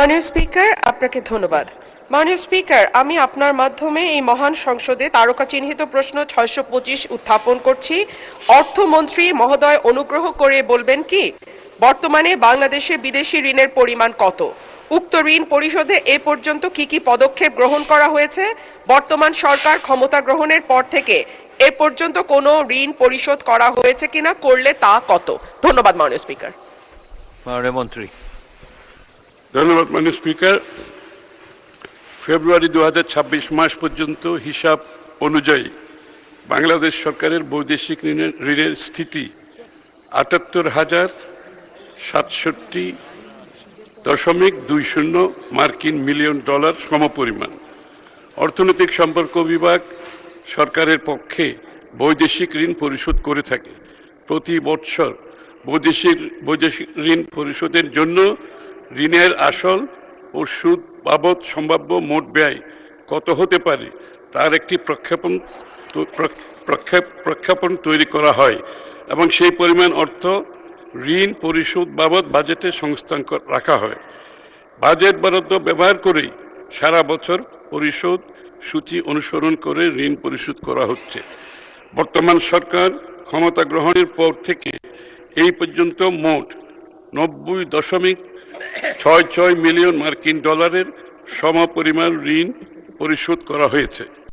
মাননীয় স্পিকার, আপনাকে ধন্যবাদ। মাননীয় স্পিকার, আমি আপনার মাধ্যমে এই মহান সংসদে তারকা চিহ্নিত প্রশ্ন 625 উত্থাপন করছি। অর্থমন্ত্রী মহোদয় অনুগ্রহ করে বলবেন কি বর্তমানে বাংলাদেশে বিদেশি ঋণের পরিমাণ কত? উক্ত ঋণ পরিশোধে এ পর্যন্ত কি পদক্ষেপ গ্রহণ করা হয়েছে? বর্তমান সরকার ক্ষমতা গ্রহণের পর থেকে এ পর্যন্ত কোনো ঋণ পরিশোধ করা হয়েছে কিনা, করলে তা কত? ধন্যবাদ মাননীয় স্পিকার। মাননীয় মন্ত্রী। ধন্যবাদ মাননীয় স্পিকার। ফেব্রুয়ারি 2026 মাস পর্যন্ত হিসাব অনুযায়ী বাংলাদেশ সরকারের বৈদেশিক ঋণের স্থিতি 78,767.20 মার্কিন মিলিয়ন ডলার সমপরিমাণ। অর্থনৈতিক সম্পর্ক বিভাগ সরকারের পক্ষে বৈদেশিক ঋণ পরিশোধ করে থাকে। প্রতি বছর বৈদেশিক ঋণ পরিশোধের জন্য ঋণের আসল ও সুদ বাবদ সম্ভাব্য মোট ব্যয় কত হতে পারে তার একটি প্রক্ষেপণ তৈরি করা হয় এবং সেই পরিমাণ অর্থ ঋণ পরিশোধ বাবদ বাজেটে সংস্থান রাখা হয়। বাজেট বরাদ্দ ব্যবহার করেই সারা বছর পরিশোধ সূচি অনুসরণ করে ঋণ পরিশোধ করা হচ্ছে। বর্তমান সরকার ক্ষমতা গ্রহণের পর থেকে এই পর্যন্ত মোট 90.66 মিলিয়ন মার্কিন ডলারের সমপরিমাণ ঋণ পরিশোধ করা হয়েছে।